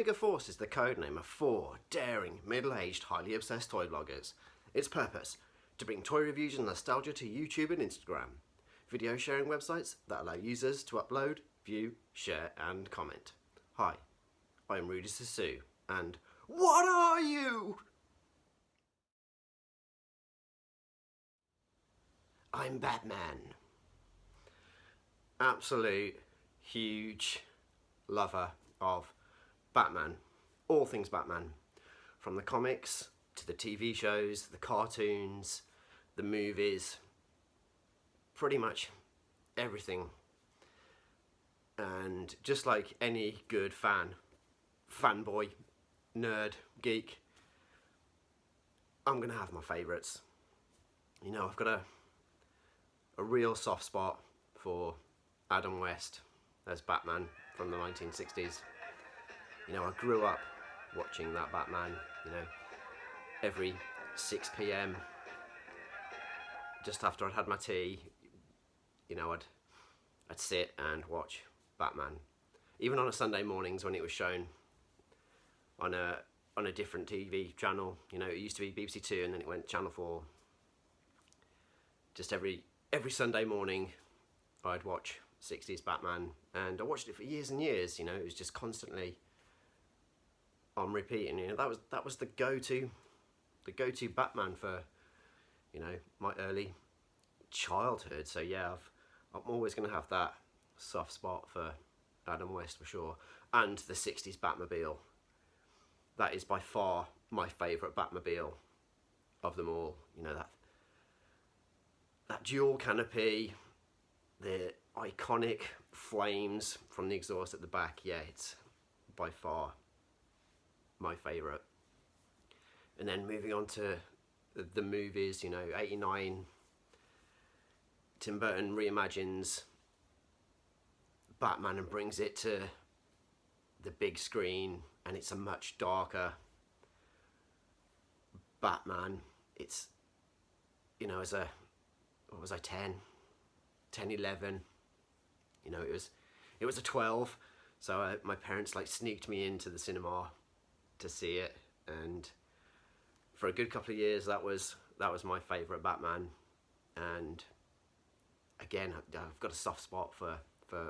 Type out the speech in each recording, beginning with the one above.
Figure Force is the codename of 4 daring, middle-aged, highly obsessed toy bloggers. Its purpose: to bring toy reviews and nostalgia to YouTube and Instagram, video sharing websites that allow users to upload, view, share and comment. Hi, I am Rudy Zissou, and what are you? I'm Batman. Absolute huge lover of Batman. All things Batman. From the comics to the TV shows, the cartoons, the movies, pretty much everything. And just like any good fanboy, nerd, geek, I'm gonna have my favourites. You know, I've got a real soft spot for Adam West as Batman from the 1960s. You know, I grew up watching that Batman, you know, every 6 p.m. just after I'd had my tea, you know, I'd sit and watch Batman. Even on a Sunday mornings when it was shown on a different TV channel. You know, it used to be BBC Two and then it went Channel 4. Just every Sunday morning I'd watch 60s Batman, and I watched it for years and years. You know, it was just constantly on repeat, and you know, that was the go-to Batman for, you know, my early childhood. So yeah, I'm always going to have that soft spot for Adam West for sure. And the 60s Batmobile, that is by far my favourite Batmobile of them all. You know, that dual canopy, the iconic flames from the exhaust at the back. Yeah, it's by far my favourite. And then moving on to the movies, you know, 89, Tim Burton reimagines Batman and brings it to the big screen, and it's a much darker Batman. It's, you know, as a, what was I, 10, 11, you know, it was a 12, so my parents like sneaked me into the cinema to see it, and for a good couple of years that was my favourite Batman. And again, I've got a soft spot for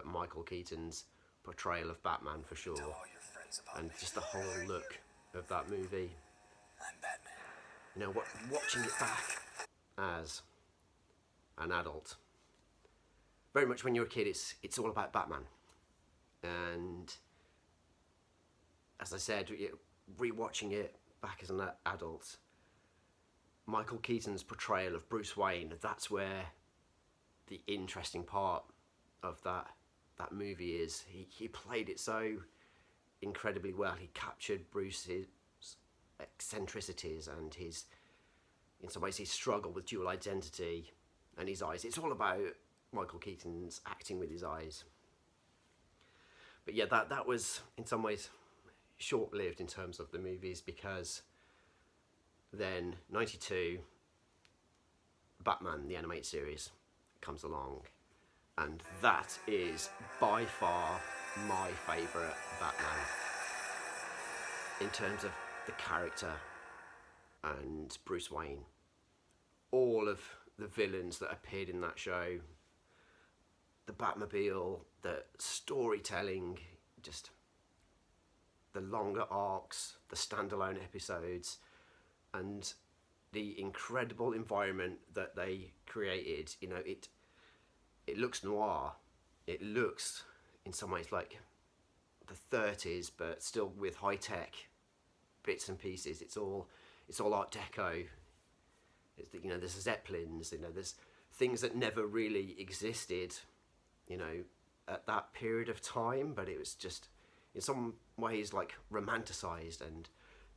Michael Keaton's portrayal of Batman for sure, and just the whole look of that movie. I'm Batman. You know, watching it back as an adult, very much when you're a kid, it's all about Batman. And as I said, rewatching it back as an adult, Michael Keaton's portrayal of Bruce Wayne, that's where the interesting part of that movie is. He played it so incredibly well. He captured Bruce's eccentricities and his, in some ways, his struggle with dual identity and his eyes. It's all about Michael Keaton's acting with his eyes. But yeah, that was in some ways short-lived in terms of the movies, because then 92, Batman the animated series comes along, and that is by far my favourite Batman in terms of the character and Bruce Wayne. All of the villains that appeared in that show, the Batmobile, the storytelling, just the longer arcs, the standalone episodes, and the incredible environment that they created. You know, it looks noir. It looks in some ways like the 30s, but still with high tech bits and pieces. It's all Art Deco. You know, there's Zeppelins. You know, there's things that never really existed, you know, at that period of time, but it was just in some ways like romanticized. And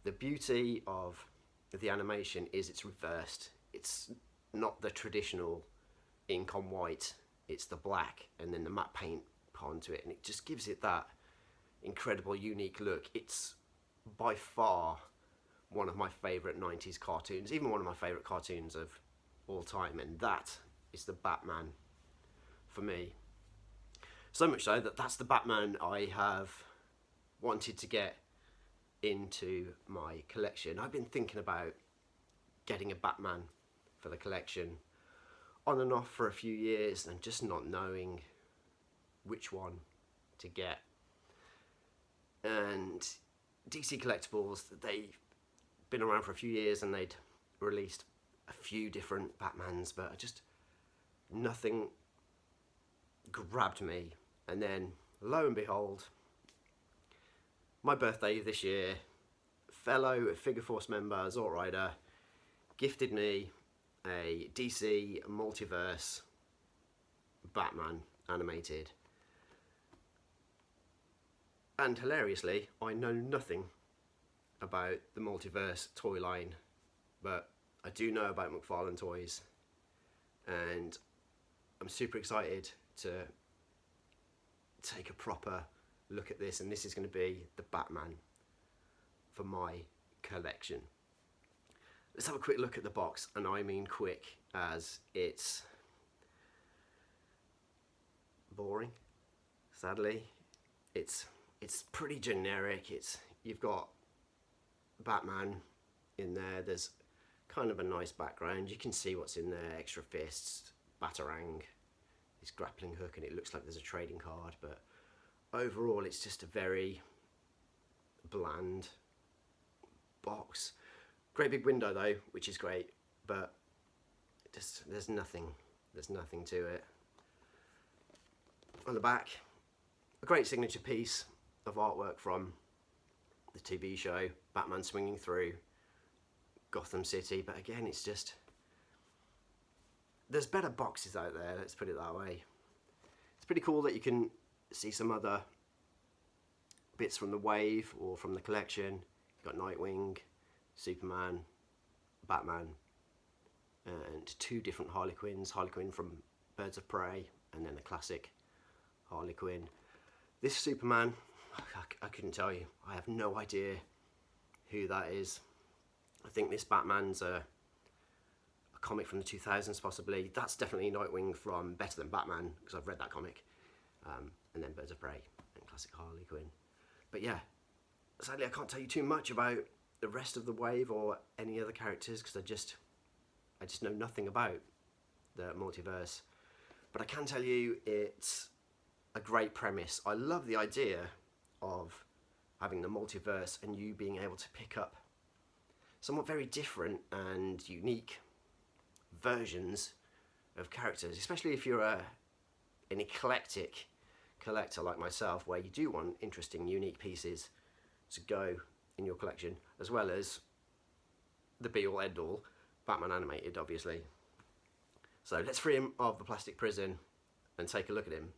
the beauty of the animation is it's reversed. It's not the traditional ink on white, it's the black and then the matte paint onto it, and it just gives it that incredible unique look. It's by far one of my favourite 90s cartoons, even one of my favourite cartoons of all time, and that is the Batman for me. So much so that that's the Batman I have wanted to get into my collection. I've been thinking about getting a Batman for the collection on and off for a few years and just not knowing which one to get. And DC Collectibles, they've been around for a few years and they'd released a few different Batmans, but just nothing grabbed me. And then lo and behold, my birthday this year, fellow Figure Force member Xortrider gifted me a DC Multiverse Batman animated. And hilariously, I know nothing about the Multiverse toy line, but I do know about McFarlane toys, and I'm super excited to take a proper look at this, and this is going to be the Batman for my collection. Let's have a quick look at the box, and I mean quick, as it's boring, sadly. It's pretty generic. You've got Batman in there. There's kind of a nice background. You can see what's in there: extra fists, Batarang, his grappling hook, and it looks like there's a trading card. But overall, it's just a very bland box. Great big window though, which is great, but just there's nothing to it. On the back, a great signature piece of artwork from the TV show, Batman swinging through Gotham City, but again, it's just, there's better boxes out there, let's put it that way. It's pretty cool that you can see some other bits from the wave or from the collection. You've got Nightwing, Superman, Batman, and two different Harley Quinns. Harley Quinn from Birds of Prey, and then the classic Harley Quinn. This Superman, I couldn't tell you. I have no idea who that is. I think this Batman's a comic from the 2000s possibly. That's definitely Nightwing from Better Than Batman, because I've read that comic. And then Birds of Prey and classic Harley Quinn. But yeah, sadly I can't tell you too much about the rest of the wave or any other characters, because I just know nothing about the Multiverse. But I can tell you it's a great premise. I love the idea of having the Multiverse and you being able to pick up somewhat very different and unique versions of characters, especially if you're an eclectic collector like myself, where you do want interesting, unique pieces to go in your collection, as well as the be-all end-all, Batman animated, obviously. So let's free him of the plastic prison and take a look at him.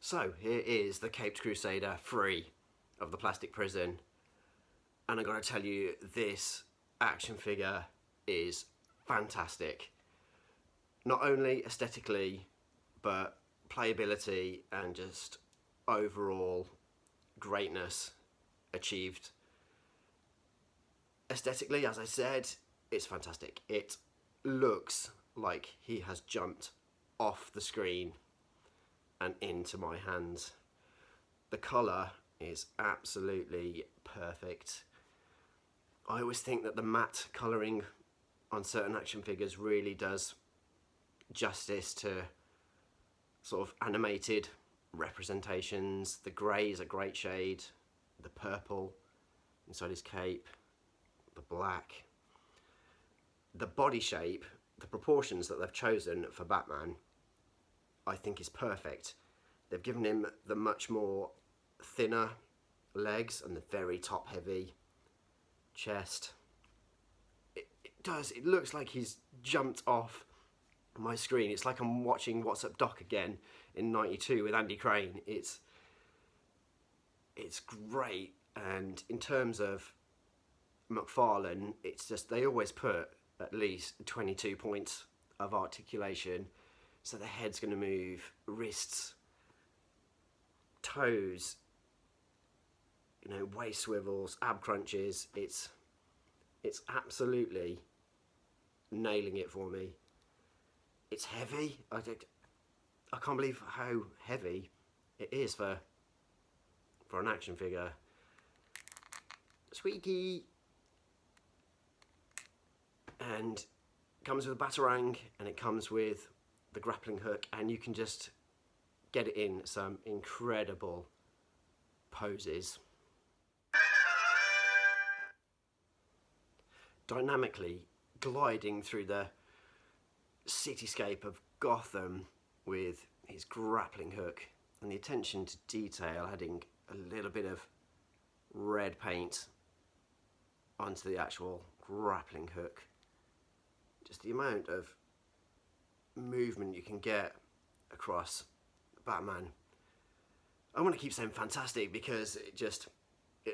So here is the Caped Crusader free of the plastic prison, and I gotta tell you, this action figure is fantastic. Not only aesthetically, but playability and just overall greatness achieved. Aesthetically, as I said, it's fantastic. It looks like he has jumped off the screen and into my hands. The colour is absolutely perfect. I always think that the matte colouring on certain action figures really does justice to sort of animated representations. The grey is a great shade, the purple inside his cape, the black. The body shape, the proportions that they've chosen for Batman, I think is perfect. They've given him the much more thinner legs and the very top heavy chest. It looks like he's jumped off my screen. It's like I'm watching What's Up Doc again in '92 with Andy Crane. It's great. And in terms of McFarlane, it's just, they always put at least 22 points of articulation. So the head's going to move, wrists, toes, you know, waist swivels, ab crunches. It's absolutely nailing it for me. It's heavy. I can't believe how heavy it is for for an action figure. Squeaky. And comes with a batarang, and it comes with the grappling hook, and you can just get it in some incredible poses. Dynamically gliding through the cityscape of Gotham with his grappling hook, and the attention to detail, adding a little bit of red paint onto the actual grappling hook. Just the amount of movement you can get across Batman. I want to keep saying fantastic because it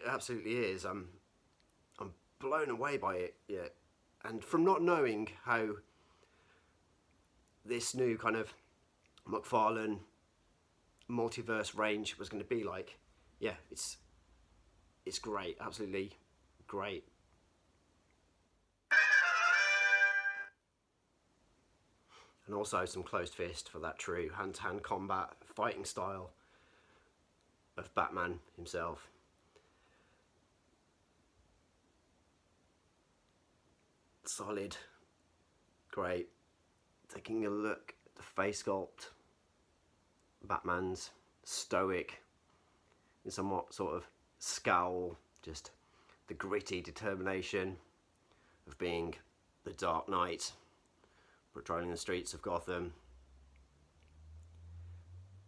absolutely is. I'm blown away by it, yeah. And from not knowing how this new kind of McFarlane Multiverse range was going to be like, yeah, it's great, absolutely great. And also some closed fist for that true hand-to-hand combat fighting style of Batman himself. Solid, great. Taking a look at the face sculpt, Batman's stoic, in somewhat sort of scowl, just the gritty determination of being the Dark Knight, patrolling the streets of Gotham.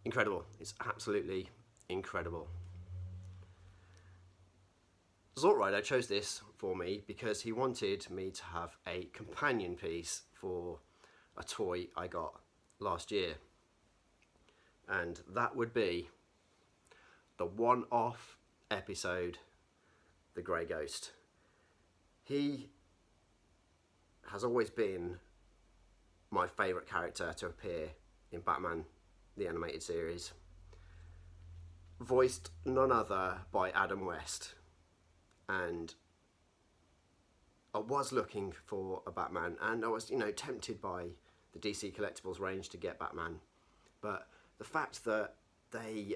Incredible, it's absolutely incredible. Xortrider chose this for me because he wanted me to have a companion piece for a toy I got last year, and that would be the one-off episode, The Grey Ghost. He has always been my favourite character to appear in Batman the Animated Series, voiced none other by Adam West. And I was looking for a Batman, and I was, tempted by the DC Collectibles range to get Batman, but the fact that they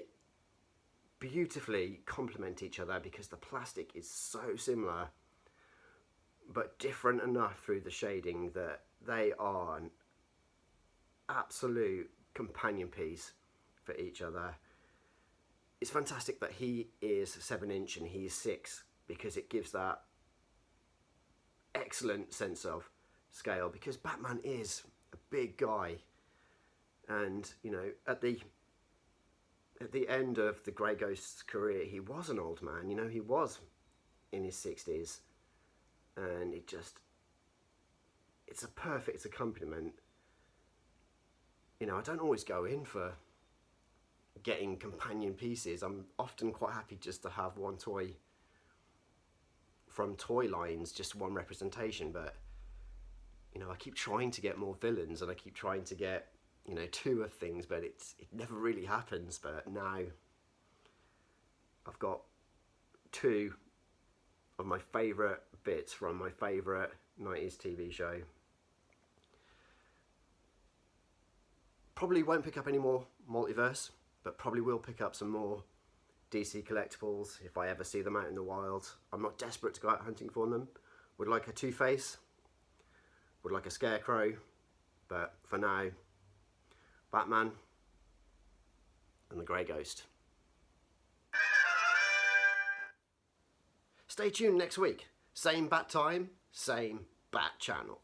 beautifully complement each other because the plastic is so similar but different enough through the shading that they are an absolute companion piece for each other. It's fantastic that he is 7" and he is 6, because it gives that excellent sense of scale, because Batman is a big guy, and at the end of the Grey Ghost's career, he was an old man. He was in his 60s, and it's a perfect accompaniment. I don't always go in for getting companion pieces. I'm often quite happy just to have one toy from toy lines, just one representation, but I keep trying to get more villains, and I keep trying to get 2 of things, but it never really happens. But now I've got 2 of my favourite bits from my favourite 90s TV show. Probably won't pick up any more Multiverse, but probably will pick up some more DC Collectibles if I ever see them out in the wild. I'm not desperate to go out hunting for them. Would like a Two-Face, would like a Scarecrow, but for now, Batman and the Grey Ghost. Stay tuned next week. Same bat time, same bat channel.